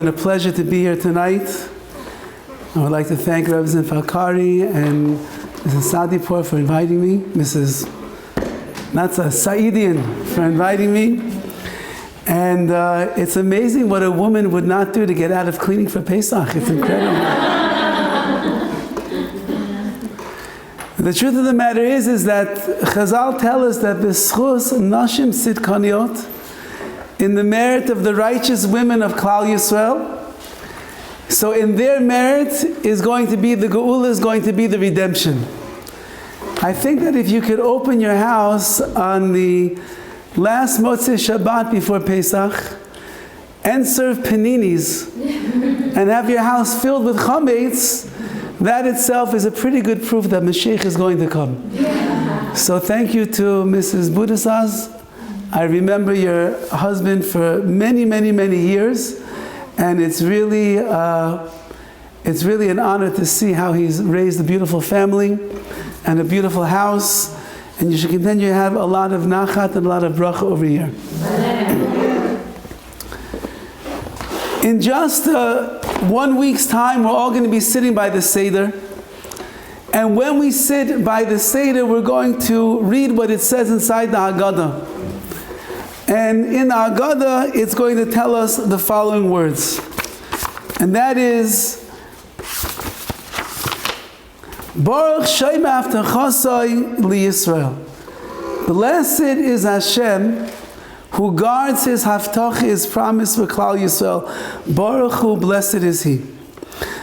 A pleasure to be here tonight. I would like to thank Rabbi Falkari and Mrs. Sadipur for inviting me, Mrs. Natsa Saidian for inviting me. And it's amazing what a woman would not do to get out of cleaning for Pesach. It's incredible. The truth of the matter is that Chazal tell us that b'schus nashim sidkaniot, in the merit of the righteous women of Klal Yisrael, so in their merit is going to be the Geula, is going to be the redemption. I think that if you could open your house on the last Motzei Shabbat before Pesach and serve paninis and have your house filled with chametz, that itself is a pretty good proof that Mashiach is going to come. So thank you to Mrs. Budasaz. I remember your husband for many, many, many years, and it's really an honor to see how he's raised a beautiful family and a beautiful house, and you should continue to have a lot of nachat and a lot of bracha over here. In just 1 week's time, we're all going to be sitting by the Seder. And when we sit by the Seder, we're going to read what it says inside the Haggadah. And in the Haggadah, it's going to tell us the following words. And that is, Baruch Shem Avtachasai LiYisrael. Blessed is Hashem, who guards his haftach, his promise for Klal Yisrael. Baruch Hu, blessed is he.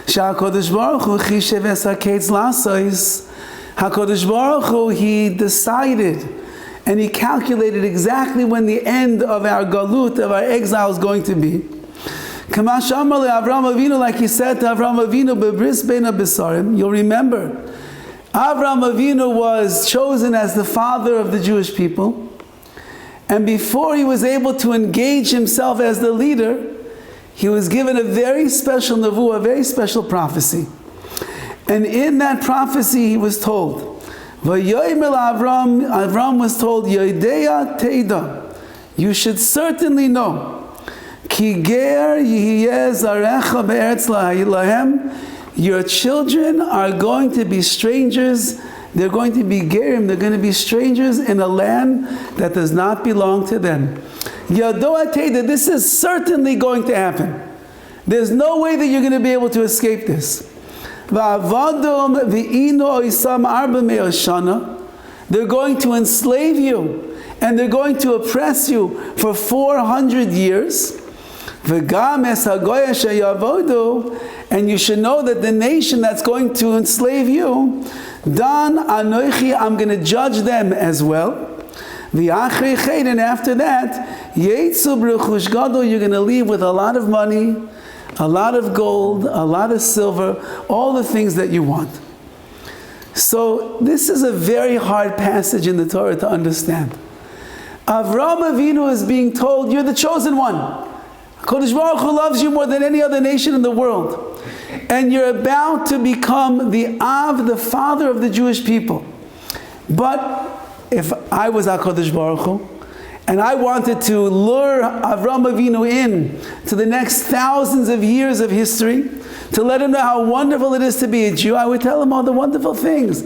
HaKadosh Baruch Hu chishev es haketz lasos. HaKadosh Baruch Hu, he decided and he calculated exactly when the end of our galut, of our exile, is going to be. Kama sh'amar le'Avram Avinu, like he said to Avram Avinu, bebris bein habesarim. You'll remember, Avram Avinu was chosen as the father of the Jewish people. And before he was able to engage himself as the leader, he was given a very special nevuah, a very special prophecy. And in that prophecy he was told, Avram was told, Yodeya Teida, you should certainly know, Ki ger yihiyeh zarecha be'eretz lahem, your children are going to be strangers. They're going to be gerim, they're going to be strangers in a land that does not belong to them. Yadoa Teida, this is certainly going to happen. There's no way that you're going to be able to escape this. They're going to enslave you and they're going to oppress you for 400 years. And you should know that the nation that's going to enslave you, Dan Anoichi, I'm going to judge them as well. And after that, you're going to leave with a lot of money, a lot of gold, a lot of silver, all the things that you want. So this is a very hard passage in the Torah to understand. Avram Avinu is being told, you're the chosen one. Kodesh Baruch Hu loves you more than any other nation in the world. And you're about to become the Av, the father of the Jewish people. But if I was HaKadosh Baruch Hu, and I wanted to lure Avram Avinu in to the next thousands of years of history, to let him know how wonderful it is to be a Jew, I would tell him all the wonderful things.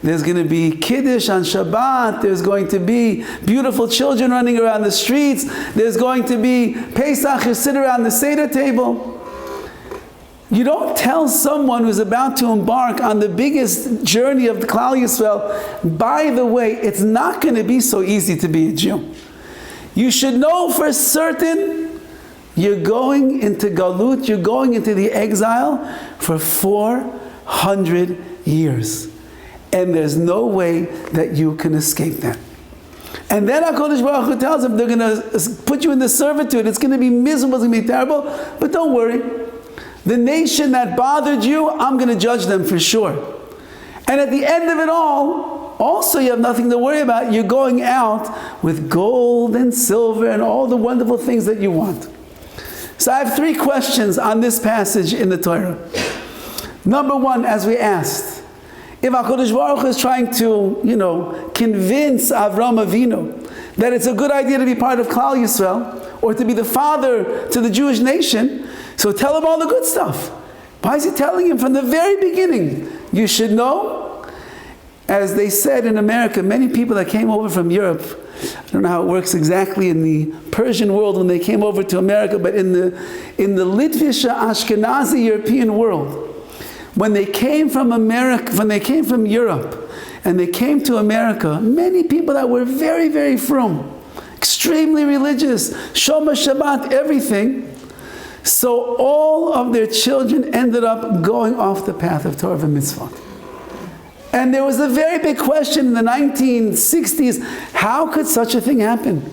There's going to be Kiddush on Shabbat. There's going to be beautiful children running around the streets. There's going to be Pesach, you sit around the Seder table. You don't tell someone who's about to embark on the biggest journey of the Klal Yisrael, by the way, it's not going to be so easy to be a Jew. You should know for certain you're going into Galut, you're going into the exile for 400 years. And there's no way that you can escape that. And then HaKadosh Baruch Hu tells him, they're going to put you in the servitude. It's going to be miserable, it's going to be terrible. But don't worry. The nation that bothered you, I'm going to judge them for sure. And at the end of it all, also you have nothing to worry about. You're going out with gold and silver and all the wonderful things that you want. So I have 3 questions on this passage in the Torah. Number 1, as we asked, if HaKadosh Baruch Hu is trying to, convince Avram Avinu that it's a good idea to be part of Klal Yisrael, or to be the father to the Jewish nation, So tell him all the good stuff. Why is he telling him from the very beginning? You should know, as they said in America, many people that came over from Europe, I don't know how it works exactly in the Persian world when they came over to America, but in the Litvish Ashkenazi European world, when they came from America, when they came from Europe, and they came to America, many people that were very, very frum, extremely religious, Shoma Shabbat, everything. So all of their children ended up going off the path of Torah and Mitzvah. And there was a very big question in the 1960s, how could such a thing happen?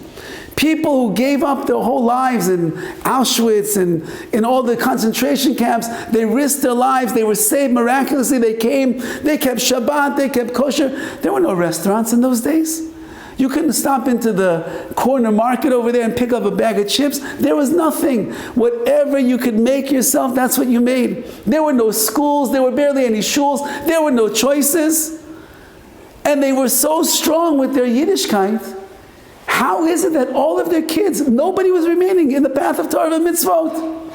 People who gave up their whole lives in Auschwitz and in all the concentration camps, they risked their lives, they were saved miraculously, they came, they kept Shabbat, they kept kosher. There were no restaurants in those days. You couldn't stop into the corner market over there and pick up a bag of chips. There was nothing. Whatever you could make yourself, that's what you made. There were no schools, there were barely any shuls, there were no choices. And they were so strong with their Yiddishkeit. How is it that all of their kids, nobody was remaining in the path of Torah and Mitzvot?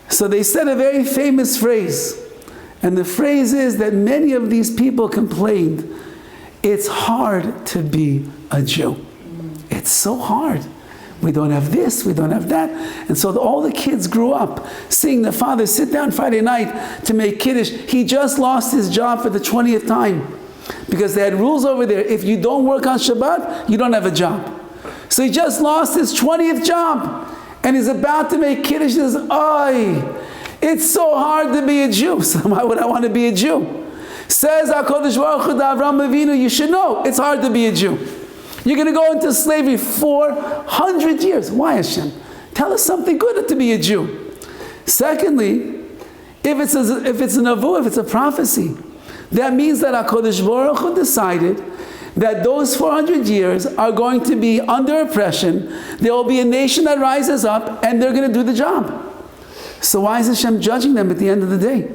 So they said a very famous phrase. And the phrase is that many of these people complained, it's hard to be a Jew. It's so hard. We don't have this, we don't have that. And so all the kids grew up seeing the father sit down Friday night to make Kiddush. He just lost his job for the 20th time. Because they had rules over there. If you don't work on Shabbat, you don't have a job. So he just lost his 20th job. And he's about to make Kiddush. He says, "Oy, it's so hard to be a Jew." So why would I want to be a Jew? Says HaKadosh Baruch Hu to Avram Avinu, you should know, it's hard to be a Jew. You're going to go into slavery 400 years. Why, Hashem? Tell us something good to be a Jew. Secondly, if it's a navu, if it's a prophecy, that means that HaKadosh Baruch Hu decided that those 400 years are going to be under oppression. There will be a nation that rises up and they're going to do the job. So why is Hashem judging them at the end of the day?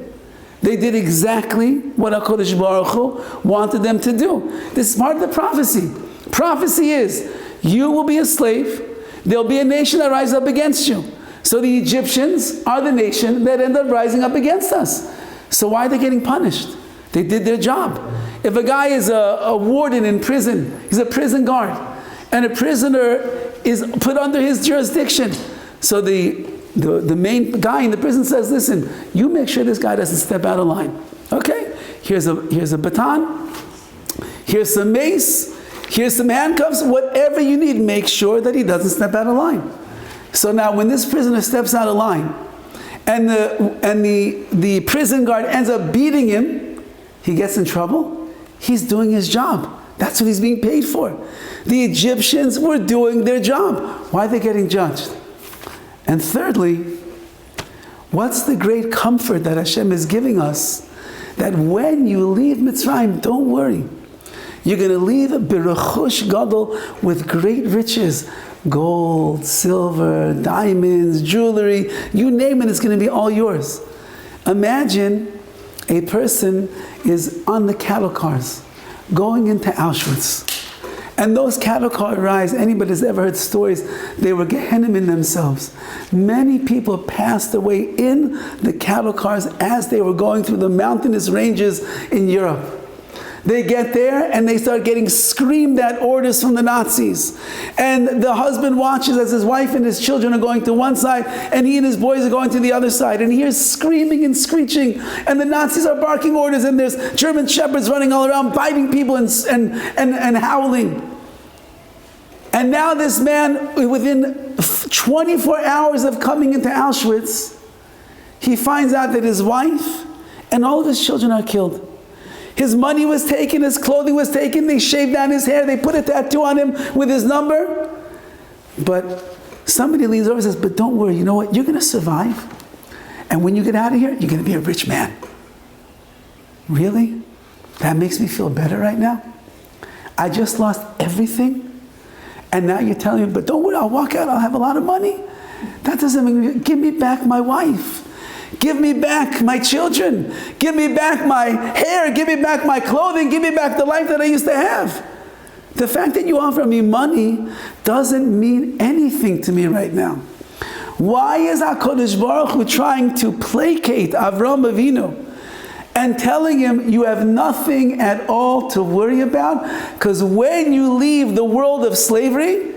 They did exactly what HaKadosh Baruch Hu wanted them to do. This is part of the prophecy. Prophecy is, you will be a slave. There will be a nation that rises up against you. So the Egyptians are the nation that end up rising up against us. So why are they getting punished? They did their job. If a guy is a warden in prison, he's a prison guard, and a prisoner is put under his jurisdiction. So the main guy in the prison says, listen, you make sure this guy doesn't step out of line. Okay? Here's a baton, here's some mace, here's some handcuffs, whatever you need, make sure that he doesn't step out of line. So now when this prisoner steps out of line, and the prison guard ends up beating him, he gets in trouble. He's doing his job. That's what he's being paid for. The Egyptians were doing their job. Why are they getting judged? And thirdly, what's the great comfort that Hashem is giving us? That when you leave Mitzrayim, don't worry. You're going to leave B'rechush Gadol with great riches. Gold, silver, diamonds, jewelry, you name it, it's going to be all yours. Imagine a person is on the cattle cars going into Auschwitz. And those cattle car rides, anybody has ever heard stories, they were Gehennim in themselves. Many people passed away in the cattle cars as they were going through the mountainous ranges in Europe. They get there and they start getting screamed at orders from the Nazis. And the husband watches as his wife and his children are going to one side and he and his boys are going to the other side. And he hears screaming and screeching and the Nazis are barking orders and there's German shepherds running all around biting people and howling. And now this man, within 24 hours of coming into Auschwitz, he finds out that his wife and all of his children are killed. His money was taken, his clothing was taken, they shaved down his hair, they put a tattoo on him with his number. But somebody leans over and says, but don't worry, you know what? You're going to survive. And when you get out of here, you're going to be a rich man. Really? That makes me feel better right now? I just lost everything. And now you're telling me, but don't worry, I'll walk out, I'll have a lot of money. That doesn't mean, give me back my wife. Give me back my children. Give me back my hair. Give me back my clothing. Give me back the life that I used to have. The fact that you offer me money doesn't mean anything to me right now. Why is HaKadosh Baruch Hu trying to placate Avram Avinu and telling him you have nothing at all to worry about? Because when you leave the world of slavery,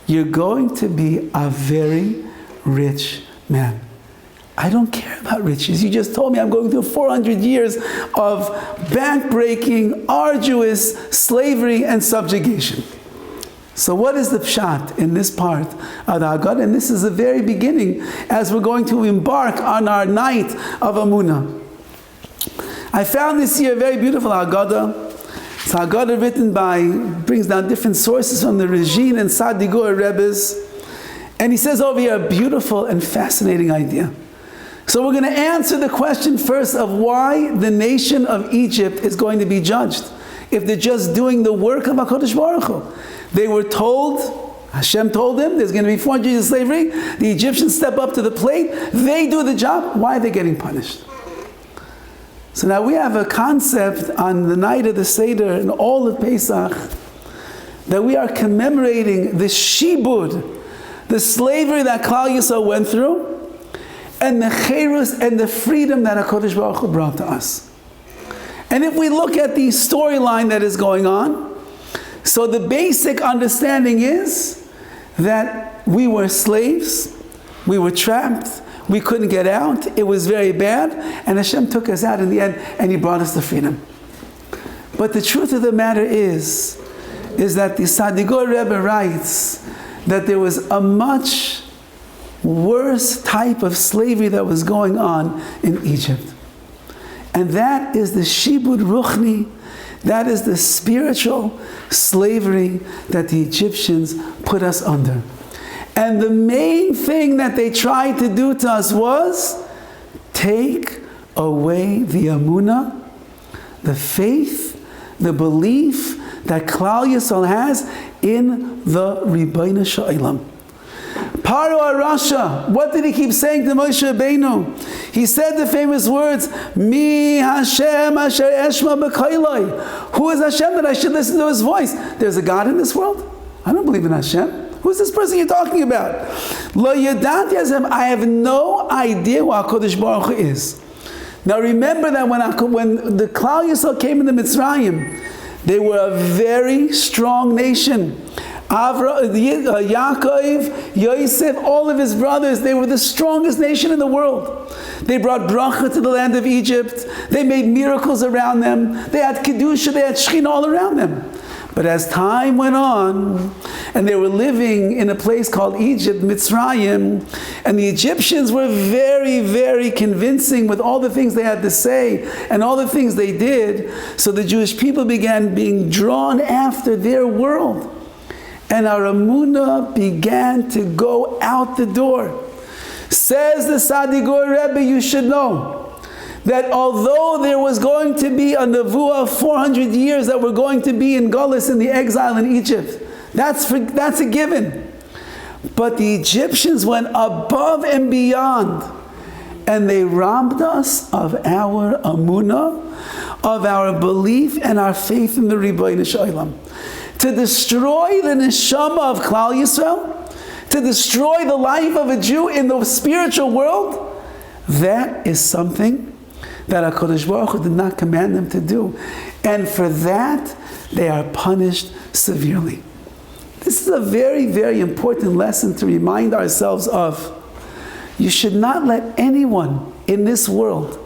you're going to be a very rich man. I don't care about riches. You just told me I'm going through 400 years of back-breaking, arduous slavery and subjugation. So what is the pshat in this part of the Haggadah? And this is the very beginning as we're going to embark on our night of Amunah. I found this year a very beautiful Haggadah. It's a Haggadah written brings down different sources from the Regine and Sadigor Rebbes. And he says over here a beautiful and fascinating idea. So we're going to answer the question first of why the nation of Egypt is going to be judged if they're just doing the work of HaKadosh Baruch Hu. They were told, Hashem told them, there's going to be 400 years of slavery. The Egyptians step up to the plate. They do the job. Why are they getting punished? So now we have a concept on the night of the Seder and all of Pesach that we are commemorating the shibud, the slavery that Klal Yisrael went through, and the cherus and the freedom that HaKadosh Baruch Hu brought to us. And if we look at the storyline that is going on, so the basic understanding is that we were slaves, we were trapped, we couldn't get out, it was very bad, and Hashem took us out in the end, and He brought us to freedom. But the truth of the matter is that the Sadigor Rebbe writes that there was a much worse type of slavery that was going on in Egypt. And that is the Shibud Ruchni, that is the spiritual slavery that the Egyptians put us under. And the main thing that they tried to do to us was take away the Amunah, the faith, the belief that Klal Yisrael has in the Ribbono Shel Olam. Paro HaRasha, what did he keep saying to Moshe Rabbeinu? He said the famous words, Mi Hashem asher eshma b'kailai. Who is Hashem that I should listen to His voice? There's a God in this world? I don't believe in Hashem. Who's this person you're talking about? Lo yadati Hashem, I have no idea who HaKadosh Baruch Hu is. Now remember that when the Klal Yisrael came into Mitzrayim, they were a very strong nation. Yaakov, Yosef, all of his brothers, they were the strongest nation in the world. They brought bracha to the land of Egypt. They made miracles around them. They had Kedusha, they had Shechina all around them. But as time went on, and they were living in a place called Egypt, Mitzrayim, and the Egyptians were very, very convincing with all the things they had to say and all the things they did, so the Jewish people began being drawn after their world. And our Amunah began to go out the door. Says the Sadigor Rebbe, you should know that although there was going to be a nevuah of 400 years that we're going to be in Galus, in the exile in Egypt, that's a given. But the Egyptians went above and beyond, and they robbed us of our Amunah, of our belief and our faith in the Ribbono Shel Olam. To destroy the neshama of Klal Yisrael, to destroy the life of a Jew in the spiritual world, that is something that HaKadosh Baruch Hu did not command them to do. And for that, they are punished severely. This is a very, very important lesson to remind ourselves of. You should not let anyone in this world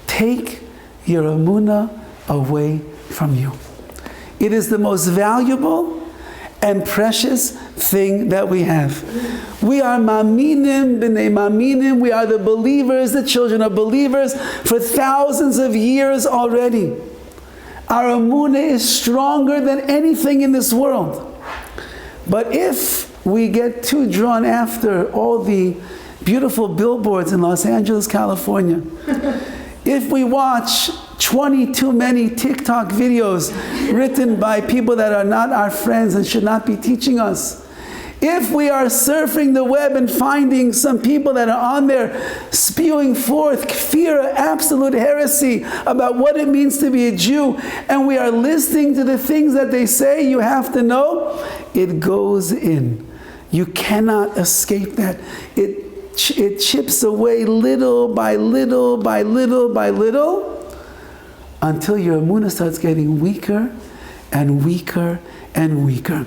take your Amunah away from you. It is the most valuable and precious thing that we have. We are maminim b'nei maminim. We are the believers, the children of believers, for thousands of years already. Our Amunah is stronger than anything in this world. But if we get too drawn after all the beautiful billboards in Los Angeles, California, if we watch 20 too many TikTok videos written by people that are not our friends and should not be teaching us, if we are surfing the web and finding some people that are on there spewing forth kfira, absolute heresy about what it means to be a Jew, and we are listening to the things that they say, you have to know, it goes in. You cannot escape that. It chips away little by little by little by little until your emunah starts getting weaker and weaker and weaker.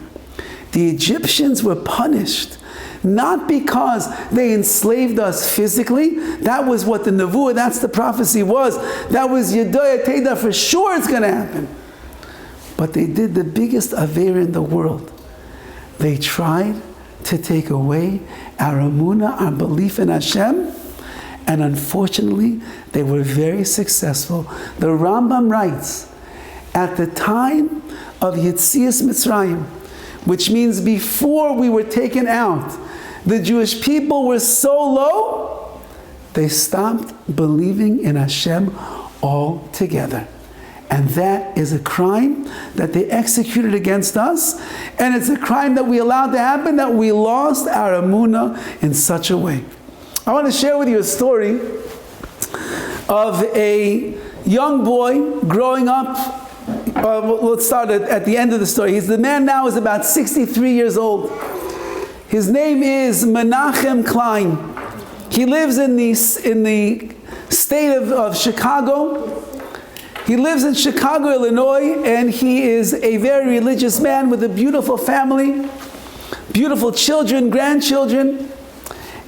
The Egyptians were punished not because they enslaved us physically. That was what the nevuah, that's the prophecy was. That was Yedoya Teda, for sure it's going to happen. But they did the biggest aveira in the world. They tried to take away our emunah, our belief in Hashem, and unfortunately, they were very successful. The Rambam writes, at the time of Yetzias Mitzrayim, which means before we were taken out, the Jewish people were so low, they stopped believing in Hashem altogether. And that is a crime that they executed against us, and it's a crime that we allowed to happen, that we lost our emunah in such a way. I want to share with you a story of a young boy growing up. Let's start at the end of the story. The man now is about 63 years old. His name is Menachem Klein. He lives in the state of Chicago. He lives in Chicago, Illinois, and he is a very religious man with a beautiful family, beautiful children, grandchildren,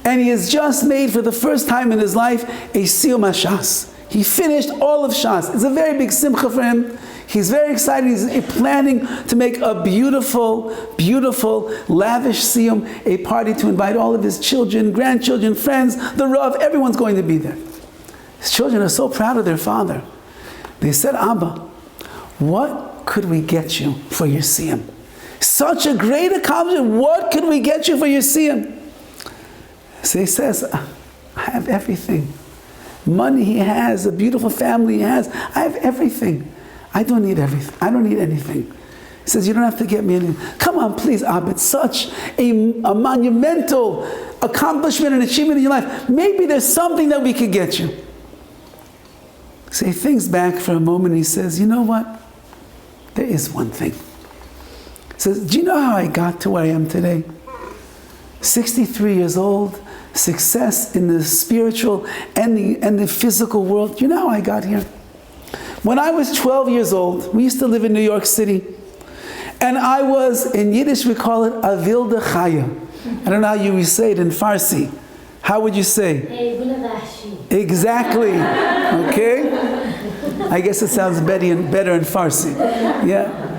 and he has just made for the first time in his life a Siyum HaShas. He finished all of Shas. It's a very big simcha for him. He's very excited. He's planning to make a beautiful, beautiful, lavish siyum, a party to invite all of his children, grandchildren, friends, the Rav, everyone's going to be there. His children are so proud of their father. They said, Abba, what could we get you for your siyum? Such a great accomplishment. What could we get you for your siyum? So he says, I have everything. Money he has, a beautiful family he has. I have everything. I don't need everything. I don't need anything. He says, you don't have to get me anything. Come on, please, Abba. It's such a monumental accomplishment and achievement in your life. Maybe there's something that we could get you. So he thinks back for a moment and he says, you know what? There is one thing. He says, do you know how I got to where I am today? 63 years old, success in the spiritual and the physical world. Do you know how I got here? When I was 12 years old, we used to live in New York City, and I was, in Yiddish we call it Avil de Chaya. I don't know how you say it in Farsi. How would you say? Exactly. Okay? I guess it sounds better in Farsi. Yeah?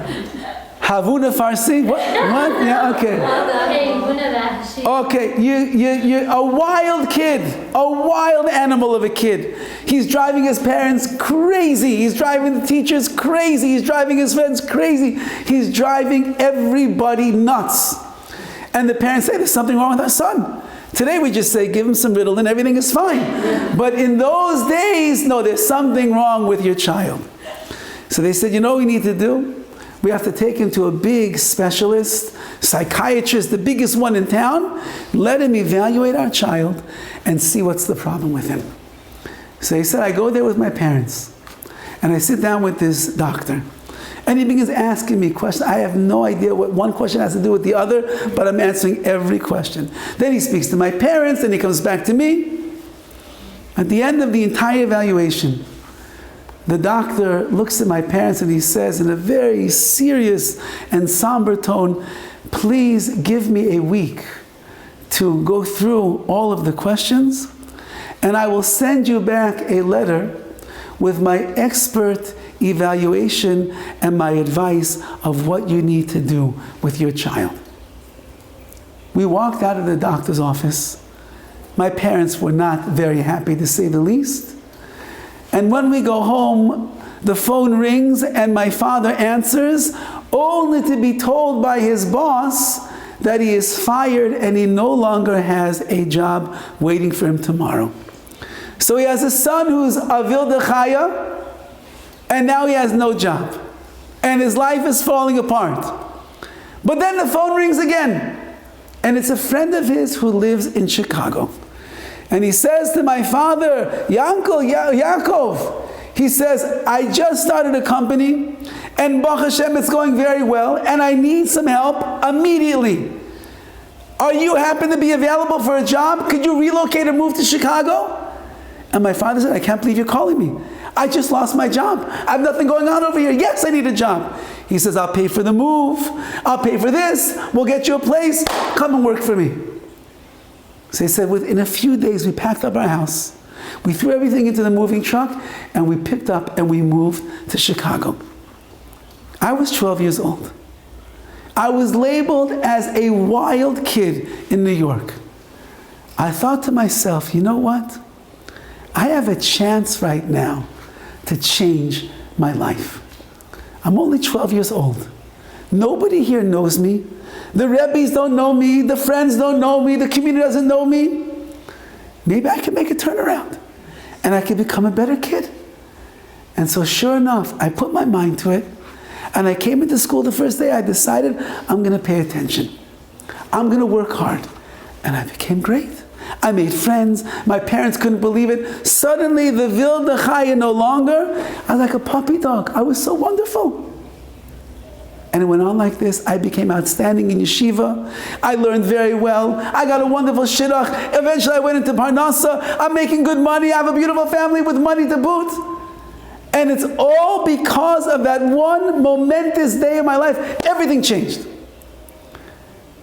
Havuna Farsi? What? Yeah, okay. Okay, you're a wild kid, a wild animal of a kid. He's driving his parents crazy. He's driving the teachers crazy. He's driving his friends crazy. He's driving everybody nuts. And the parents say, there's something wrong with our son. Today we just say, give him some Ritalin and everything is fine. But in those days, no, there's something wrong with your child. So they said, you know what we need to do? We have to take him to a big specialist, psychiatrist, the biggest one in town. Let him evaluate our child and see what's the problem with him. So he said, I go there with my parents. And I sit down with this doctor. And he begins asking me questions. I have no idea what one question has to do with the other, but I'm answering every question. Then he speaks to my parents, and he comes back to me. At the end of the entire evaluation, the doctor looks at my parents and he says in a very serious and somber tone, please give me a week to go through all of the questions, and I will send you back a letter with my expert evaluation and my advice of what you need to do with your child. We walked out of the doctor's office. My parents were not very happy, to say the least. And when we go home, the phone rings and my father answers, only to be told by his boss that he is fired and he no longer has a job waiting for him tomorrow. So he has a son who's Avil de Chaya, and now he has no job. And his life is falling apart. But then the phone rings again. And it's a friend of his who lives in Chicago. And he says to my father, Yaakov, he says, I just started a company, and Baruch Hashem, it's going very well, and I need some help immediately. Are you happen to be available for a job? Could you relocate and move to Chicago? And my father said, I can't believe you're calling me. I just lost my job. I have nothing going on over here. Yes, I need a job. He says, I'll pay for the move. I'll pay for this. We'll get you a place. Come and work for me. So he said, within a few days, we packed up our house. We threw everything into the moving truck, and we picked up and we moved to Chicago. I was 12 years old. I was labeled as a wild kid in New York. I thought to myself, you know what? I have a chance right now to change my life. I'm only 12 years old. Nobody here knows me. The Rabbis don't know me. The friends don't know me. The community doesn't know me. Maybe I can make a turnaround and I can become a better kid. And so sure enough, I put my mind to it. And I came into school the first day. I decided I'm going to pay attention. I'm going to work hard. And I became great. I made friends. My parents couldn't believe it. Suddenly, the Vilda Chaya no longer. I was like a puppy dog. I was so wonderful. And it went on like this. I became outstanding in yeshiva. I learned very well. I got a wonderful shidduch. Eventually, I went into Parnassa. I'm making good money. I have a beautiful family with money to boot. And it's all because of that one momentous day in my life. Everything changed.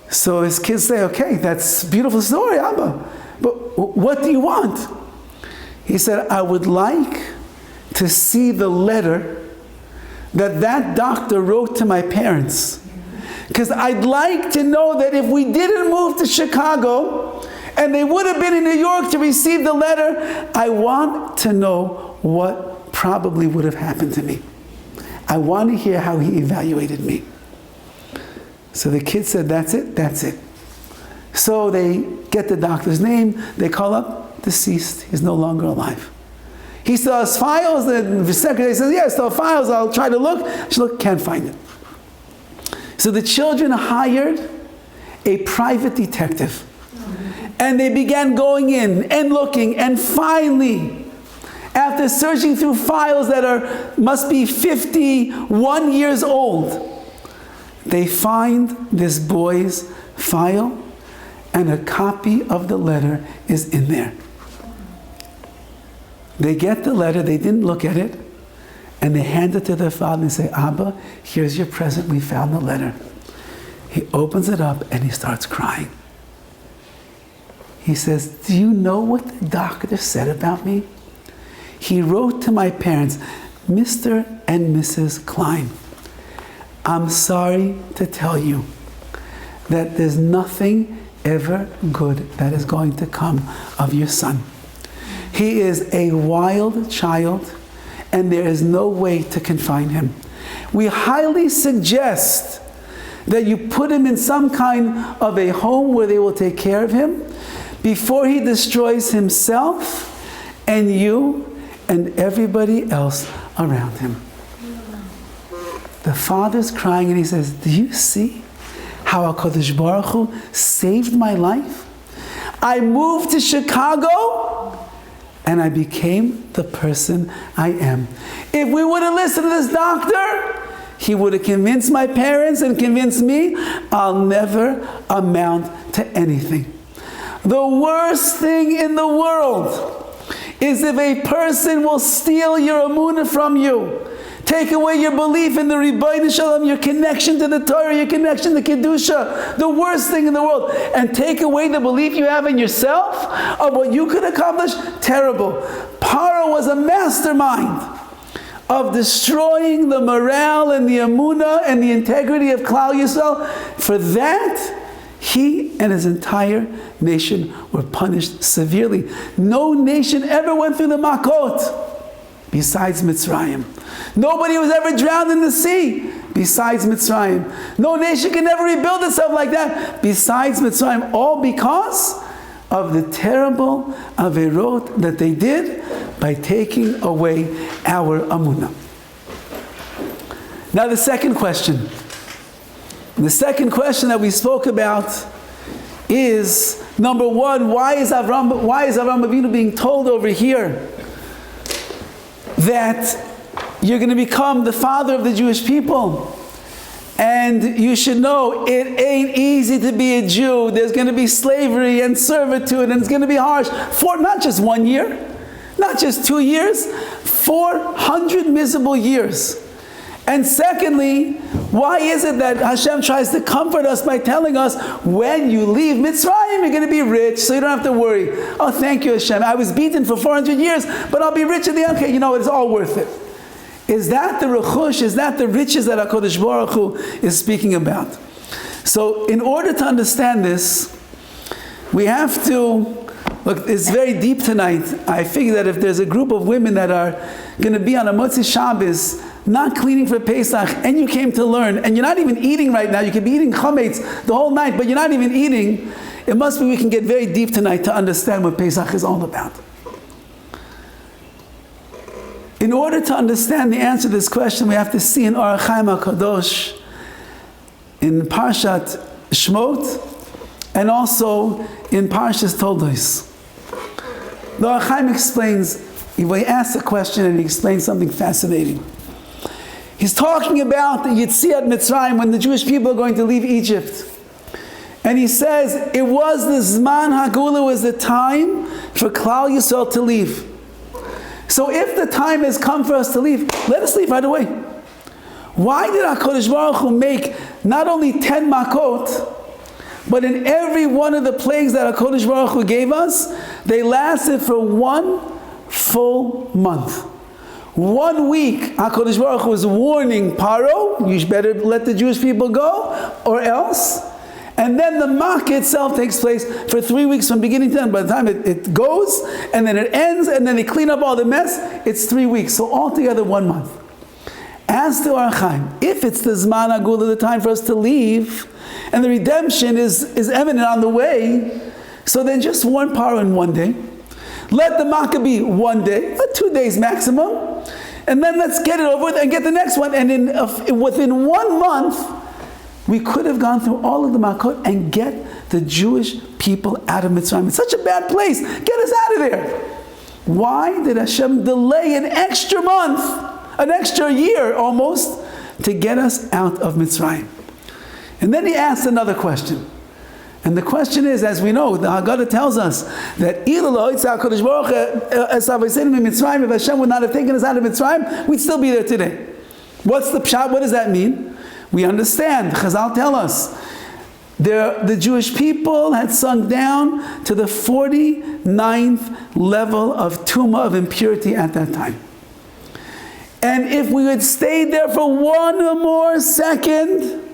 So his kids say, okay, that's a beautiful story, Abba. But what do you want? He said, I would like to see the letter that doctor wrote to my parents. Because I'd like to know that if we didn't move to Chicago and they would have been in New York to receive the letter, I want to know what probably would have happened to me. I want to hear how he evaluated me. So the kid said, that's it, that's it. So they get the doctor's name, they call up, deceased, he's no longer alive. He still has files, the secretary says, yeah, I still have files, I'll try to look. She looked, can't find it. So the children hired a private detective. And they began going in and looking, and finally, after searching through files that must be 51 years old, they find this boy's file, and a copy of the letter is in there. They get the letter, they didn't look at it, and they hand it to their father and say, Abba, here's your present, we found the letter. He opens it up and he starts crying. He says, do you know what the doctor said about me? He wrote to my parents, Mr. and Mrs. Klein, I'm sorry to tell you that there's nothing ever good that is going to come of your son. He is a wild child, and there is no way to confine him. We highly suggest that you put him in some kind of a home where they will take care of him before he destroys himself and you and everybody else around him. The father's crying and he says, do you see how HaKadosh Baruch Hu saved my life? I moved to Chicago and I became the person I am. If we would have listened to this doctor, he would have convinced my parents and convinced me I'll never amount to anything. The worst thing in the world is if a person will steal your emunah from you, take away your belief in the Rebbeinu Shalom, your connection to the Torah, your connection to Kedusha, the worst thing in the world, and take away the belief you have in yourself of what you could accomplish. Terrible. Paro was a mastermind of destroying the morale and the emunah and the integrity of Klal Yisrael. For that, he and his entire nation were punished severely. No nation ever went through the Makot besides Mitzrayim. Nobody was ever drowned in the sea besides Mitzrayim. No nation can ever rebuild itself like that besides Mitzrayim. All because of the terrible averot that they did by taking away our amunah. Now the second question. The second question that we spoke about is, number one, why is Avraham Avinu being told over here that you're going to become the father of the Jewish people? And you should know, it ain't easy to be a Jew. There's going to be slavery and servitude, and it's going to be harsh for not just 1 year, not just 2 years, 400 miserable years. And secondly, why is it that Hashem tries to comfort us by telling us, when you leave Mitzrayim, you're going to be rich, so you don't have to worry. Oh, thank you, Hashem. I was beaten for 400 years, but I'll be rich at the end. Okay, you know, it's all worth it. Is that the rechush? Is that the riches that HaKadosh Baruch Hu is speaking about? So in order to understand this, we have to, look, it's very deep tonight. I figure that if there's a group of women that are going to be on a Motzi Shabbos, not cleaning for Pesach, and you came to learn, and you're not even eating right now, you could be eating chametz the whole night, but you're not even eating, it must be we can get very deep tonight to understand what Pesach is all about. In order to understand the answer to this question, we have to see in Orach Chaim HaKadosh, in Parshat Shmot, and also in Parshas Toldos. The Orach Chaim explains, he asks a question and he explains something fascinating. He's talking about the Yetziat Mitzrayim, when the Jewish people are going to leave Egypt. And he says, it was the Zman HaGula, was the time for Klal Yisrael to leave. So if the time has come for us to leave, let us leave right away. Why did HaKadosh Baruch Hu make not only 10 makot, but in every one of the plagues that HaKadosh Baruch Hu gave us, they lasted for 1 full month. 1 week, HaKadosh Baruch Hu was warning Paro, you better let the Jewish people go, or else. And then the Makkah itself takes place for 3 weeks from beginning to end. By the time it goes, and then it ends, and then they clean up all the mess, it's 3 weeks. So altogether 1 month. As to Orach Chaim, if it's the Zman HaGula, the time for us to leave, and the redemption is eminent on the way, so then just warn Paro in 1 day. Let the Makkah be 1 day, 2 days maximum, and then let's get it over with and get the next one. And within 1 month, we could have gone through all of the Makot and get the Jewish people out of Mitzrayim. It's such a bad place. Get us out of there. Why did Hashem delay an extra month, an extra year almost, to get us out of Mitzrayim? And then he asked another question. And the question is, as we know, the Haggadah tells us that if Hashem would not have taken us out of Mitzrayim, we'd still be there today. What's the pshat? What does that mean? We understand. Chazal tell us the Jewish people had sunk down to the 49th level of tumah, of impurity at that time. And if we had stayed there for 1 more second,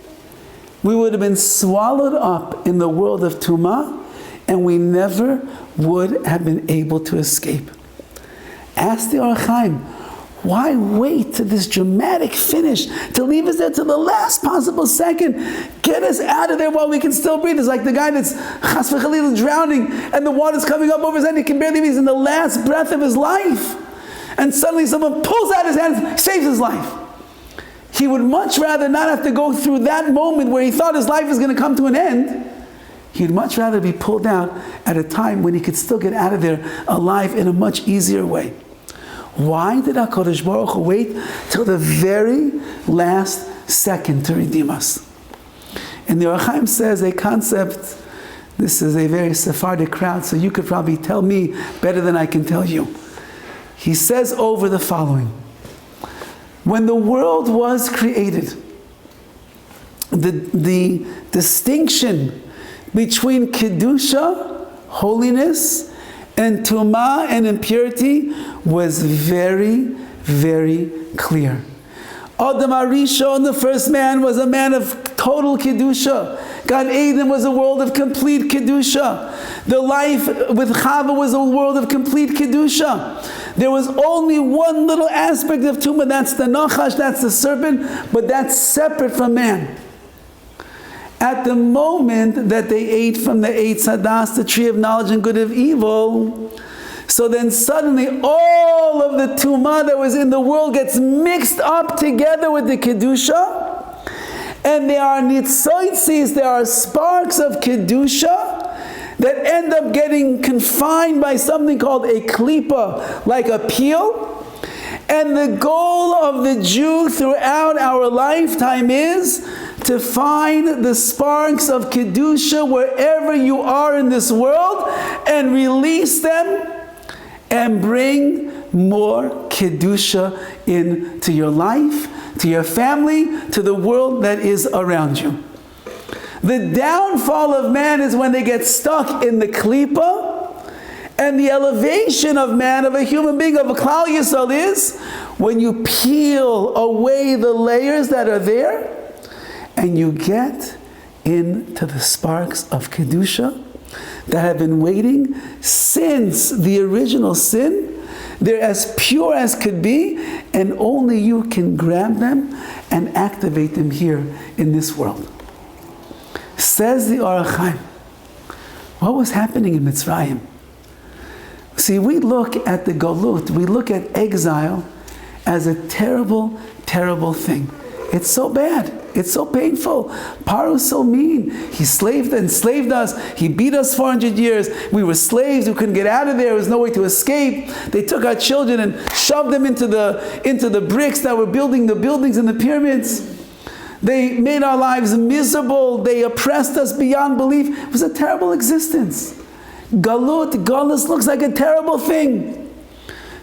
we would have been swallowed up in the world of tumah, and we never would have been able to escape. Ask the Orach Chaim, why wait to this dramatic finish, to leave us there to the last possible second? Get us out of there while we can still breathe. It's like the guy that's chas v'chalil drowning, and the water's coming up over his head, he can barely breathe. He's in the last breath of his life. And suddenly someone pulls out his hand, saves his life. He would much rather not have to go through that moment where he thought his life was going to come to an end. He'd much rather be pulled out at a time when he could still get out of there alive in a much easier way. Why did HaKadosh Baruch Hu wait till the very last second to redeem us? And the Orach Chaim says a concept, this is a very Sephardic crowd, so you could probably tell me better than I can tell you. He says over the following: when the world was created, the distinction between Kedusha, holiness, and Tumah and impurity was very, very clear. Adam HaRishon, the first man, was a man of total Kedusha. Gan Eden was a world of complete Kedusha. The life with Chava was a world of complete Kedusha. There was only one little aspect of Tumah, that's the Nachash, that's the serpent, but that's separate from man. At the moment that they ate from the Eitz Hadas, the tree of knowledge and good of evil, so then suddenly all of the Tumah that was in the world gets mixed up together with the Kedusha, and there are nitzoitzis, there are sparks of Kedusha that end up getting confined by something called a klipa, like a peel. And the goal of the Jew throughout our lifetime is to find the sparks of Kedusha wherever you are in this world and release them and bring more Kedusha into your life, to your family, to the world that is around you. The downfall of man is when they get stuck in the klipa, and the elevation of man, of a human being, of a Klal Yisrael is when you peel away the layers that are there and you get into the sparks of Kedusha that have been waiting since the original sin. They're as pure as could be, and only you can grab them and activate them here in this world. Says the Or HaChaim, what was happening in Mitzrayim? See, we look at the Galut, we look at exile as a terrible, terrible thing. It's so bad. It's so painful. Paro's so mean. He enslaved us. He beat us 400 years. We were slaves. We couldn't get out of there. There was no way to escape. They took our children and shoved them into the bricks that were building the buildings and the pyramids. They made our lives miserable. They oppressed us beyond belief. It was a terrible existence. Galus looks like a terrible thing.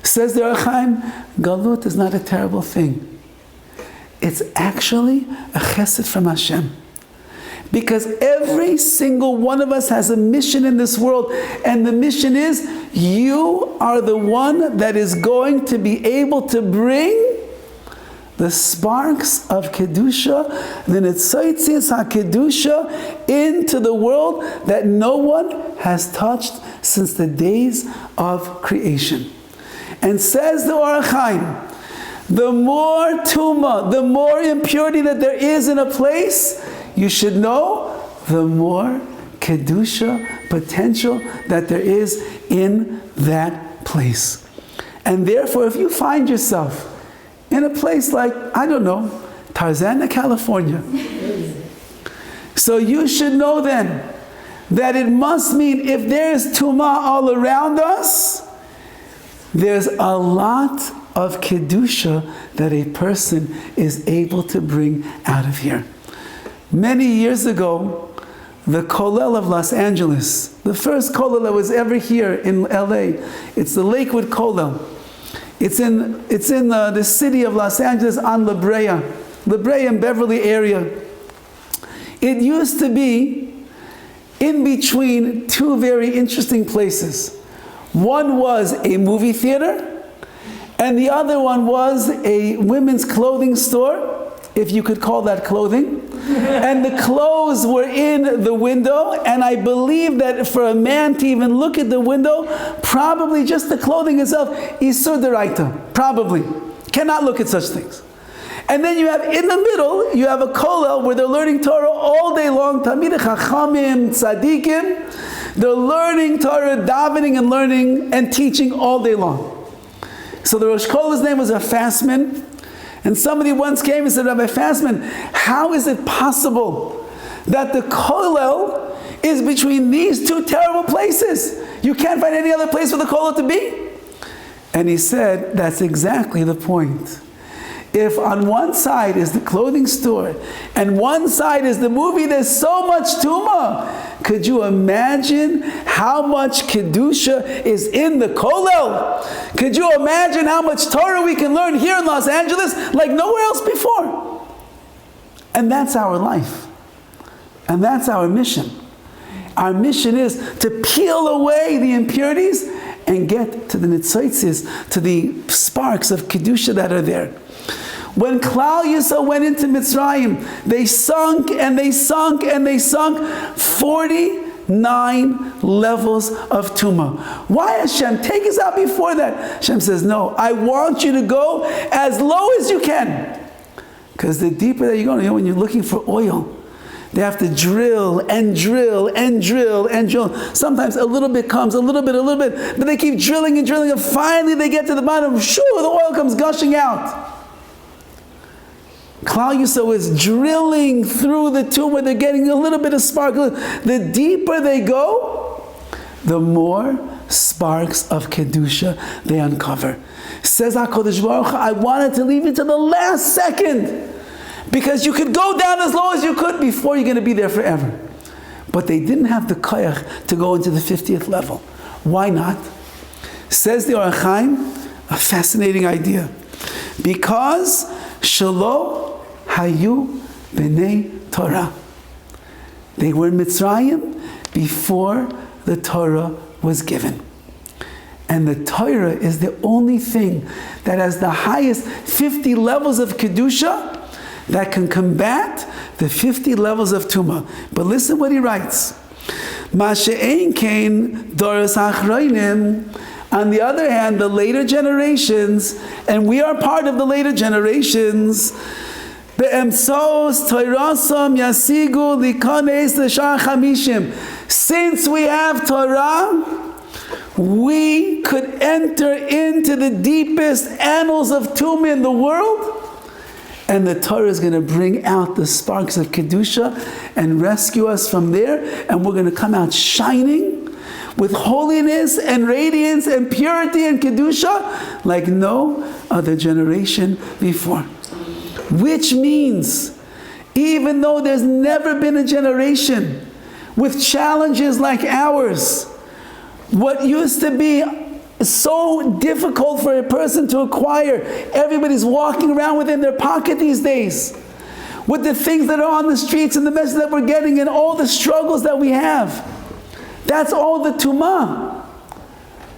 Says the Or HaChaim, Galut is not a terrible thing. It's actually a chesed from Hashem. Because every single one of us has a mission in this world, and the mission is, you are the one that is going to be able to bring the sparks of Kedusha, the Netzotzis HaKedusha, into the world that no one has touched since the days of creation. And says the Or HaChaim, the more tumah, the more impurity that there is in a place, you should know, the more Kedusha potential that there is in that place. And therefore, if you find yourself in a place like, I don't know, Tarzana, California, so you should know then that it must mean if there is tumah all around us, there's a lot of Kedusha that a person is able to bring out of here. Many years ago, the Kollel of Los Angeles, the first Kollel that was ever here in LA, it's the Lakewood Kollel. It's in the city of Los Angeles on La Brea and Beverly area. It used to be in between two very interesting places. One was a movie theater, and the other one was a women's clothing store, if you could call that clothing. And the clothes were in the window, and I believe that for a man to even look at the window, probably just the clothing itself, Isur D'Oraita, probably. Cannot look at such things. And then you have, in the middle, you have a kollel where they're learning Torah all day long, Talmidei Chachamim, Tzadikim. They're learning Torah, davening and learning and teaching all day long. So the Rosh Kollel's name was a Fassman. And somebody once came and said, Rabbi Fassman, how is it possible that the kollel is between these two terrible places? You can't find any other place for the kollel to be? And he said, that's exactly the point. If on one side is the clothing store and one side is the movie, there's so much tumah. Could you imagine how much Kedusha is in the kollel? Could you imagine how much Torah we can learn here in Los Angeles like nowhere else before? And that's our life. And that's our mission. Our mission is to peel away the impurities and get to the nitzotzis, to the sparks of Kedusha that are there. When Klal Yisrael went into Mitzrayim, they sunk and they sunk and they sunk 49 levels of tumah. Why, Hashem? Take us out before that. Hashem says, no, I want you to go as low as you can. Because the deeper that you go, when you're looking for oil, they have to drill and drill and drill and drill. Sometimes a little bit comes, a little bit, but they keep drilling and drilling, and finally they get to the bottom, shoo, the oil comes gushing out. Klal Yisrael is drilling through the tumah. They're getting a little bit of sparkle. The deeper they go, the more sparks of Kedusha they uncover. Says HaKadosh Baruch Hu, I wanted to leave it to the last second, Because you could go down as low as you could before you're going to be there forever. But they didn't have the koyach to go into the 50th level. Why not? Says the Or HaChaim, a fascinating idea. Because Shelo Hayu B'nei Torah. They were in Mitzrayim before the Torah was given. And the Torah is the only thing that has the highest 50 levels of Kedusha that can combat the 50 levels of Tumah. But listen what he writes. Ma she'ein kein doros hachronim. On the other hand, the later generations, and we are part of the later generations, be'emsos toirasom yasigu likanes l'shar chamishim. Since we have Torah, we could enter into the deepest annals of Tumah in the world, and the Torah is going to bring out the sparks of Kedusha and rescue us from there, and we're going to come out shining with holiness and radiance and purity and Kedusha like no other generation before. Which means, even though there's never been a generation with challenges like ours, what used to be so difficult for a person to acquire, everybody's walking around within their pocket these days, with the things that are on the streets and the message that we're getting and all the struggles that we have. That's all the Tumah.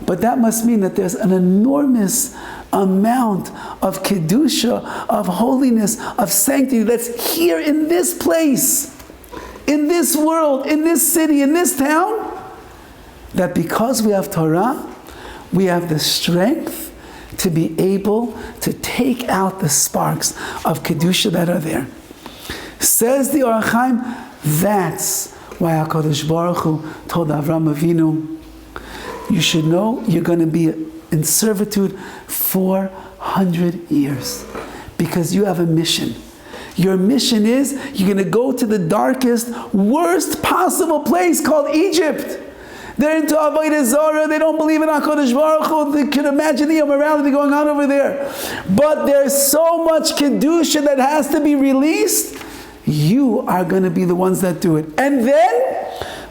But that must mean that there's an enormous amount of Kedusha, of holiness, of sanctity that's here in this place, in this world, in this city, in this town, that because we have Torah, we have the strength to be able to take out the sparks of Kedusha that are there. Says the Or HaChaim, that's why HaKadosh Baruch Hu told Avram Avinu, you should know you're going to be in servitude 400 years because you have a mission. Your mission is you're going to go to the darkest, worst possible place called Egypt. They're into Avodah Zarah. They don't believe in HaKadosh Baruch Hu. They can imagine the immorality going on over there. But there's so much Kedusha that has to be released. You are going to be the ones that do it. And then,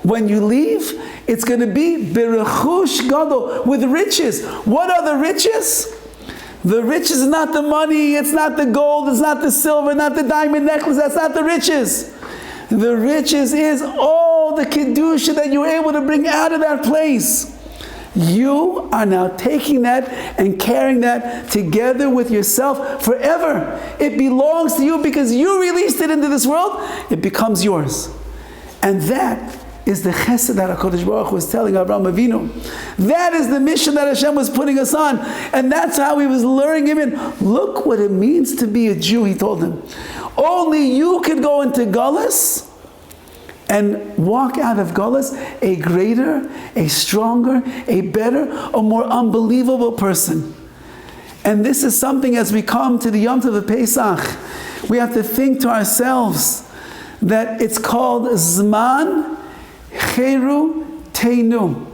when you leave, it's going to be Berechush Gadol, with riches. What are the riches? The riches is not the money, it's not the gold, it's not the silver, not the diamond necklace, that's not the riches. The riches is all the Kedusha that you were able to bring out of that place. You are now taking that and carrying that together with yourself forever. It belongs to you because you released it into this world. It becomes yours. And that is the chesed that HaKadosh Baruch Hu was telling Avraham Avinu. That is the mission that Hashem was putting us on. And that's how he was luring him in. Look what it means to be a Jew, he told him. Only you could go into Galus and walk out of Galus a greater, a stronger, a better, a more unbelievable person. And this is something, as we come to the Yom Tov of Pesach, we have to think to ourselves that it's called Zman Cheru Teinu.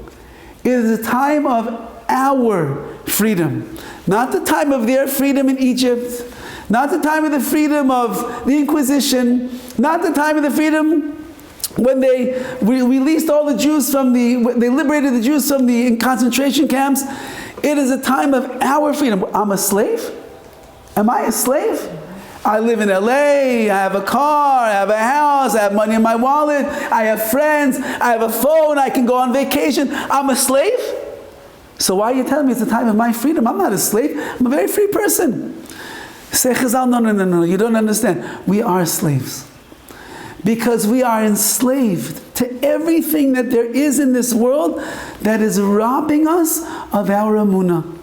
It is a time of our freedom. Not the time of their freedom in Egypt. Not the time of the freedom of the Inquisition. Not the time of the freedom when they released all the Jews they liberated the Jews from the concentration camps. It is a time of our freedom. I'm a slave? Am I a slave? I live in LA, I have a car, I have a house, I have money in my wallet, I have friends, I have a phone, I can go on vacation. I'm a slave? So why are you telling me it's a time of my freedom? I'm not a slave. I'm a very free person. Say Chazal, no, you don't understand. We are slaves. Because we are enslaved to everything that there is in this world that is robbing us of our emunah.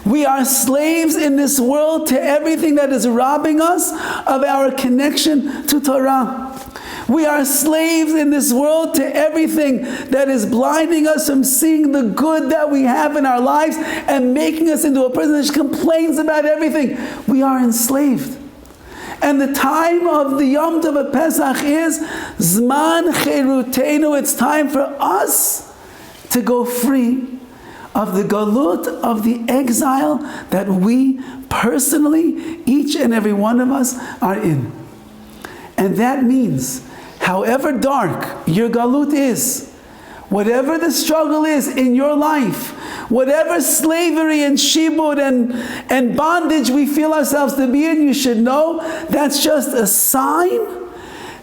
We are slaves in this world to everything that is robbing us of our connection to Torah. We are slaves in this world to everything that is blinding us from seeing the good that we have in our lives and making us into a person that complains about everything. We are enslaved. And the time of the Yom Tov of Pesach is Zman Cherutenu. It's time for us to go free of the galut, of the exile that we personally, each and every one of us, are in. And that means, however dark your galut is, whatever the struggle is in your life, whatever slavery and shibud and bondage we feel ourselves to be in, you should know that's just a sign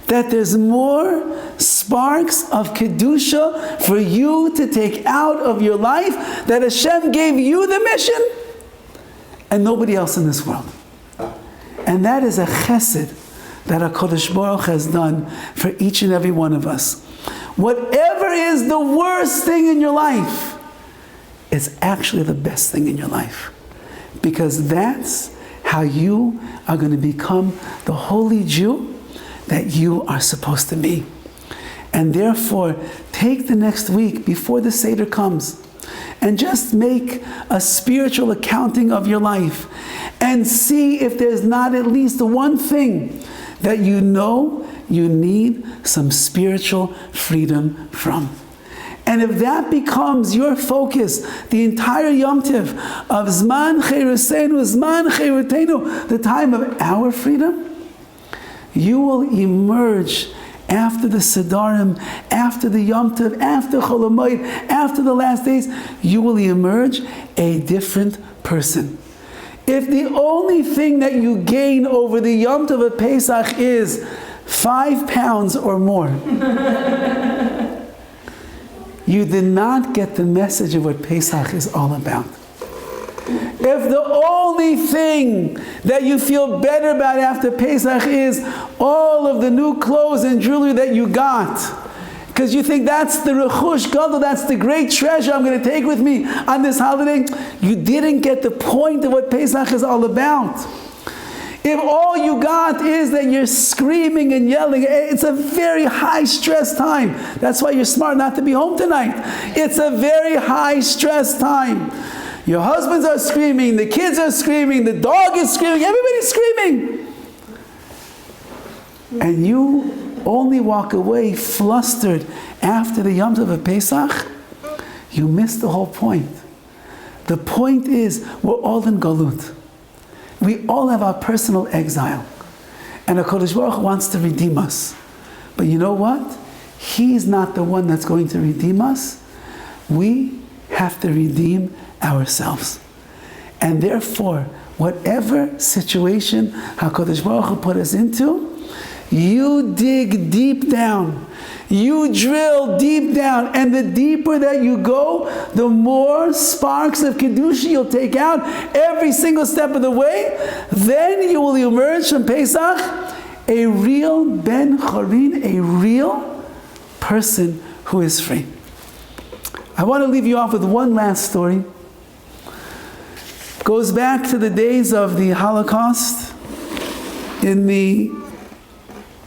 that there's more sparks of Kedusha for you to take out of your life, that Hashem gave you the mission and nobody else in this world. And that is a chesed that HaKadosh Baruch has done for each and every one of us. Whatever is the worst thing in your life, it's actually the best thing in your life. Because that's how you are going to become the holy Jew that you are supposed to be. And therefore, take the next week before the Seder comes and just make a spiritual accounting of your life and see if there's not at least one thing that you know you need some spiritual freedom from. And if that becomes your focus, the entire Yom Tiv of Zman Cheirusenu, Zman Cheirutenu, the time of our freedom, you will emerge after the Siddharim, after the Yom Tov, after Chol HaMoed, after the last days, you will emerge a different person. If the only thing that you gain over the Yom Tov of Pesach is 5 pounds or more, you did not get the message of what Pesach is all about. If the only thing that you feel better about after Pesach is all of the new clothes and jewelry that you got, because you think that's the rechush gadol, that's the great treasure I'm going to take with me on this holiday, you didn't get the point of what Pesach is all about. If all you got is that you're screaming and yelling, it's a very high stress time. That's why you're smart not to be home tonight. It's a very high stress time. Your husbands are screaming, the kids are screaming, the dog is screaming, everybody's screaming. And you only walk away flustered after the Yom Tov of Pesach. You miss the whole point. The point is, we're all in Galut. We all have our personal exile. And HaKadosh Baruch Hu wants to redeem us. But you know what? He's not the one that's going to redeem us. We have to redeem ourselves. And therefore, whatever situation HaKadosh Baruch Hu put us into, you dig deep down. You drill deep down. And the deeper that you go, the more sparks of Kedusha you'll take out every single step of the way. Then you will emerge from Pesach a real Ben Chorin, a real person who is free. I want to leave you off with one last story. It goes back to the days of the Holocaust, in the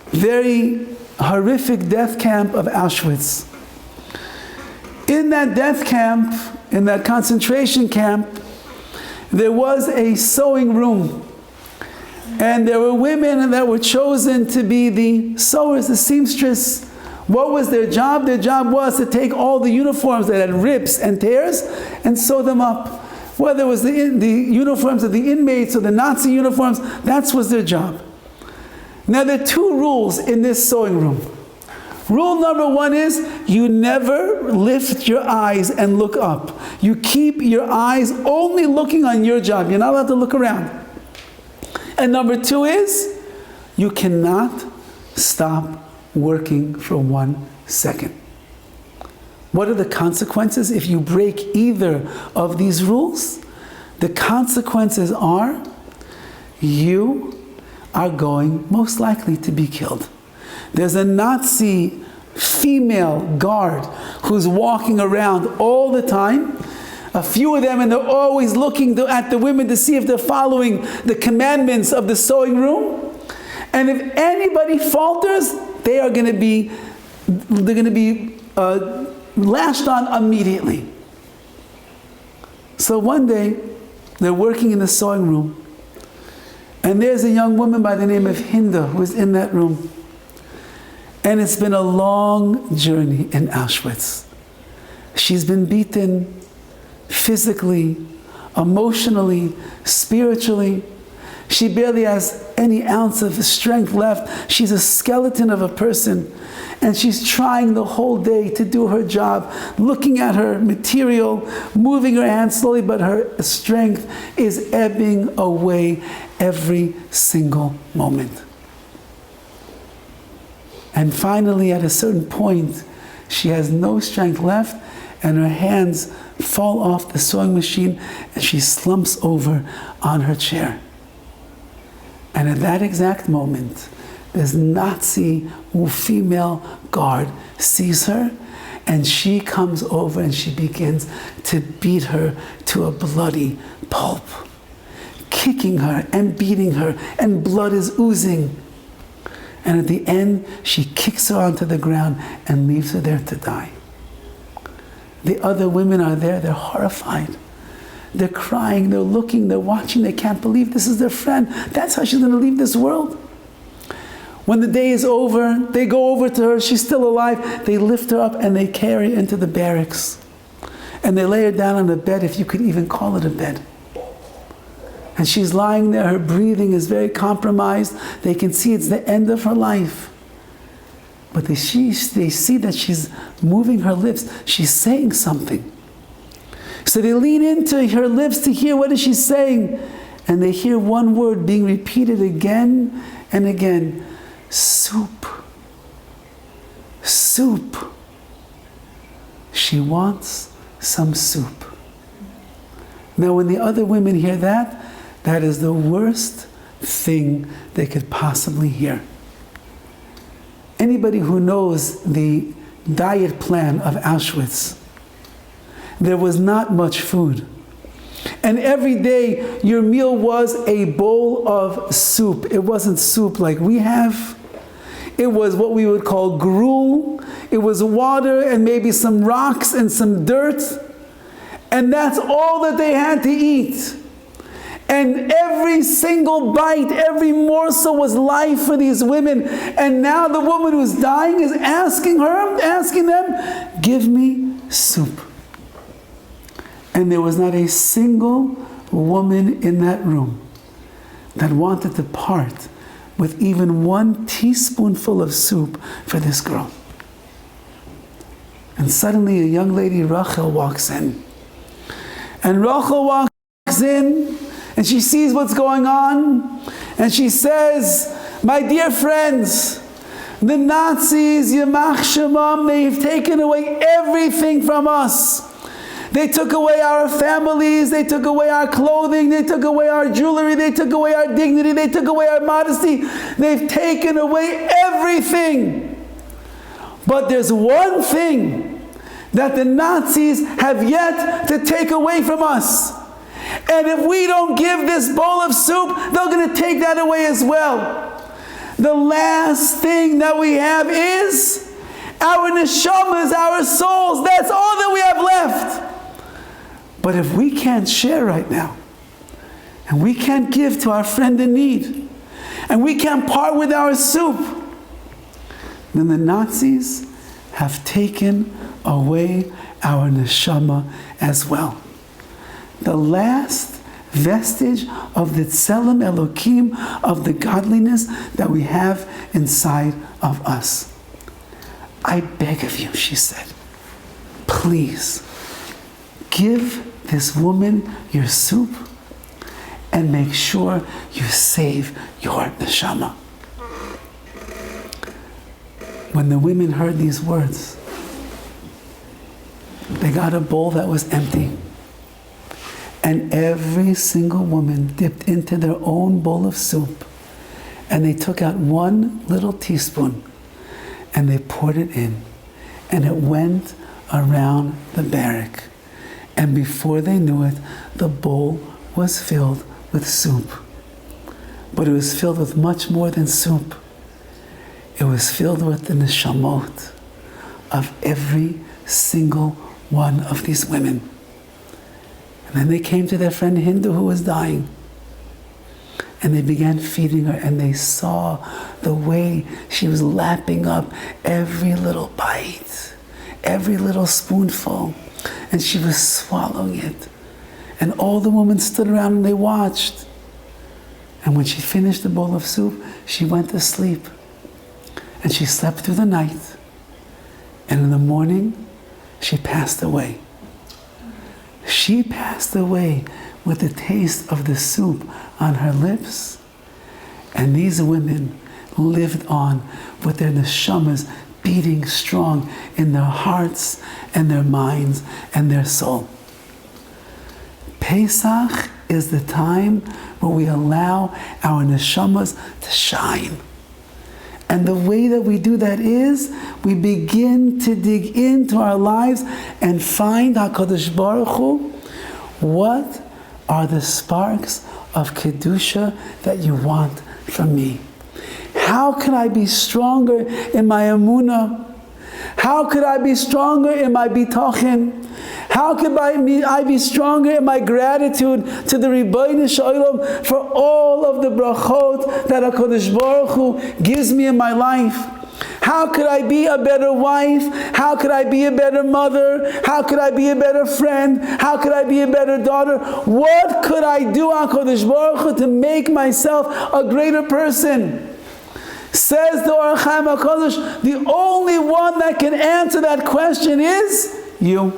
very horrific death camp of Auschwitz. In that death camp, in that concentration camp, there was a sewing room. And there were women that were chosen to be the sewers, the seamstress. What was their job? Their job was to take all the uniforms that had rips and tears and sew them up. Whether it was the uniforms of the inmates or the Nazi uniforms, that was their job. Now there are 2 rules in this sewing room. Rule number 1 is you never lift your eyes and look up. You keep your eyes only looking on your job. You're not allowed to look around. And number 2 is you cannot stop working for 1 second. What are the consequences if you break either of these rules? The consequences are you are going most likely to be killed. There's a Nazi female guard who's walking around all the time. A few of them, and they're always looking at the women to see if they're following the commandments of the sewing room. And if anybody falters, they're going to be lashed on immediately. So one day, they're working in the sewing room, and there's a young woman by the name of Hinda who is in that room. And it's been a long journey in Auschwitz. She's been beaten physically, emotionally, spiritually. She barely has any ounce of strength left. She's a skeleton of a person. And she's trying the whole day to do her job, looking at her material, moving her hands slowly, but her strength is ebbing away every single moment. And finally, at a certain point, she has no strength left, and her hands fall off the sewing machine, and she slumps over on her chair. And at that exact moment, this Nazi female guard sees her, and she comes over and she begins to beat her to a bloody pulp, kicking her and beating her, and blood is oozing. And at the end, she kicks her onto the ground and leaves her there to die. The other women are there, they're horrified. They're crying, they're looking, they're watching, they can't believe this is their friend. That's how she's going to leave this world. When the day is over, they go over to her, she's still alive, they lift her up and they carry her into the barracks. And they lay her down on a bed, if you could even call it a bed. And she's lying there, her breathing is very compromised. They can see it's the end of her life. But they see that she's moving her lips, she's saying something. So they lean into her lips to hear what is she saying. And they hear one word being repeated again and again. Soup. Soup. She wants some soup. Now when the other women hear that, that is the worst thing they could possibly hear. Anybody who knows the diet plan of Auschwitz, there was not much food. And every day your meal was a bowl of soup. It wasn't soup like we have. It was what we would call gruel. It was water and maybe some rocks and some dirt. And that's all that they had to eat. And every single bite, every morsel was life for these women. And now the woman who's dying is asking them, give me soup. And there was not a single woman in that room that wanted to part with even one teaspoonful of soup for this girl. And suddenly a young lady, Rachel, walks in. And Rachel walks in, and she sees what's going on, and she says, my dear friends, the Nazis, Yamach Shemam, they've taken away everything from us. They took away our families, they took away our clothing, they took away our jewelry, they took away our dignity, they took away our modesty. They've taken away everything. But there's one thing that the Nazis have yet to take away from us. And if we don't give this bowl of soup, they're going to take that away as well. The last thing that we have is our neshamas, our souls. That's all that we have left. But if we can't share right now, and we can't give to our friend in need, and we can't part with our soup, then the Nazis have taken away our neshama as well. The last vestige of the tselem Elokim, of the godliness that we have inside of us. I beg of you, she said, please give this woman your soup and make sure you save your neshama. When the women heard these words, they got a bowl that was empty. And every single woman dipped into their own bowl of soup. And they took out one little teaspoon and they poured it in. And it went around the barrack. And before they knew it, the bowl was filled with soup. But it was filled with much more than soup. It was filled with the neshamot of every single one of these women. And then they came to their friend Hindu who was dying. And they began feeding her, and they saw the way she was lapping up every little bite, every little spoonful, and she was swallowing it. And all the women stood around and they watched. And when she finished the bowl of soup, she went to sleep. And she slept through the night. And in the morning, she passed away. She passed away with the taste of the soup on her lips. And these women lived on with their neshamas beating strong in their hearts and their minds and their soul. Pesach is the time where we allow our neshamas to shine. And the way that we do that is we begin to dig into our lives and find HaKadosh Baruch Hu, what are the sparks of Kedusha that you want from me? How can I be stronger in my emunah? How could I be stronger in my bitachon? How could I be stronger in my gratitude to the Rabbi Shalom for all of the brachot that HaKadosh Baruch Hu gives me in my life? How could I be a better wife? How could I be a better mother? How could I be a better friend? How could I be a better daughter? What could I do, HaKadosh Baruch Hu, to make myself a greater person? Says the Or HaChaim HaKadosh, the only one that can answer that question is you.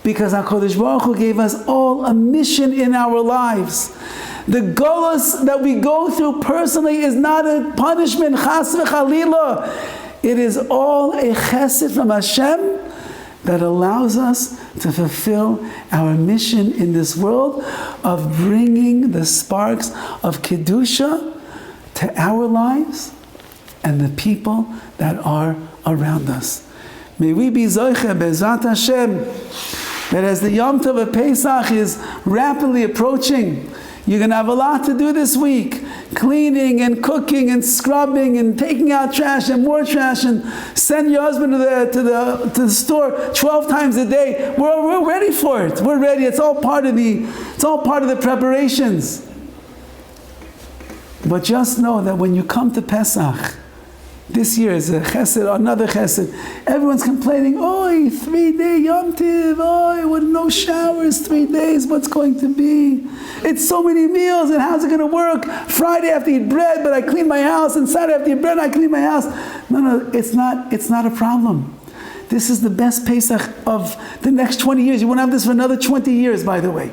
Because HaKadosh Baruch Hu gave us all a mission in our lives. The Galus that we go through personally is not a punishment, chas v'chalila. It is all a chesed from Hashem that allows us to fulfill our mission in this world of bringing the sparks of Kedusha to our lives and the people that are around us. May we be zoche be'ezrat Hashem, that as the Yom Tov of Pesach is rapidly approaching, you're going to have a lot to do this week. Cleaning and cooking and scrubbing and taking out trash and more trash, and send your husband to the store 12 times a day. We're ready for it. We're ready. It's all part of the preparations. But just know that when you come to Pesach, this year is a chesed, another chesed. Everyone's complaining, oi, 3-day Yom Tiv, oi, with no showers, 3 days, what's going to be? It's so many meals, and how's it going to work? Friday I have to eat bread, but I clean my house, and Saturday I have to eat bread, and I clean my house. No, it's not a problem. This is the best Pesach of the next 20 years. You won't have this for another 20 years, by the way.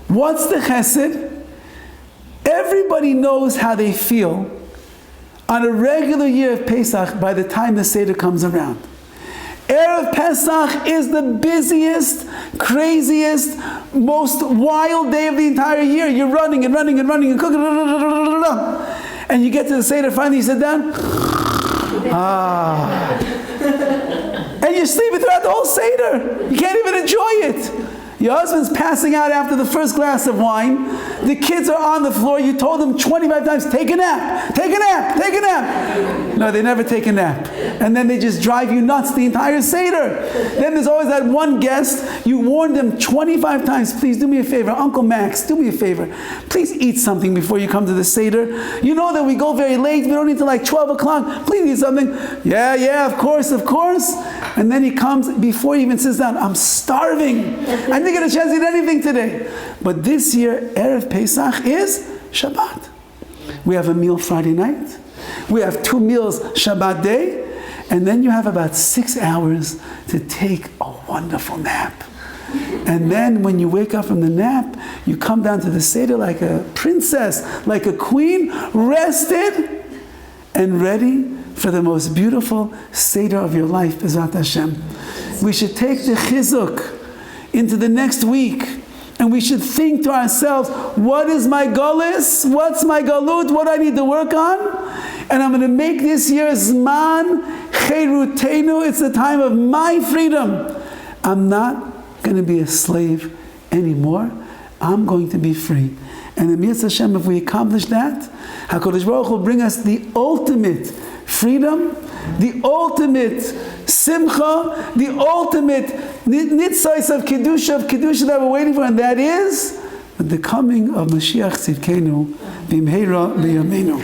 What's the chesed? Everybody knows how they feel on a regular year of Pesach by the time the Seder comes around. Erev Pesach is the busiest, craziest, most wild day of the entire year. You're running and running and running and cooking, and you get to the Seder, finally you sit down, and you're sleeping throughout the whole Seder. You can't even enjoy it. Your husband's passing out after the first glass of wine. The kids are on the floor. You told them 25 times, take a nap, take a nap, take a nap. No, they never take a nap. And then they just drive you nuts the entire Seder. Then there's always that one guest. You warned them 25 times, please do me a favor. Uncle Max, do me a favor. Please eat something before you come to the Seder. You know that we go very late. We don't eat till like 12 o'clock. Please eat something. Yeah, of course. And then he comes, before he even sits down, I'm starving. I didn't get a chance to eat anything today. But this year, Erev Pesach is Shabbat. We have a meal Friday night. We have 2 meals Shabbat day. And then you have about 6 hours to take a wonderful nap. And then when you wake up from the nap, you come down to the Seder like a princess, like a queen, rested and ready for the most beautiful Seder of your life, Bezrat Hashem. We should take the chizuk into the next week, and we should think to ourselves, what is my galus? What's my galut? What do I need to work on? And I'm going to make this year Zman Cherutenu. It's the time of my freedom. I'm not going to be a slave anymore. I'm going to be free. And in Mitzvah Hashem, if we accomplish that, HaKadosh Baruch will bring us the ultimate freedom, the ultimate simcha, the ultimate nitzais of Kedusha that we're waiting for, and that is the coming of Mashiach Tzidkenu, Bimheira B'Yameinu.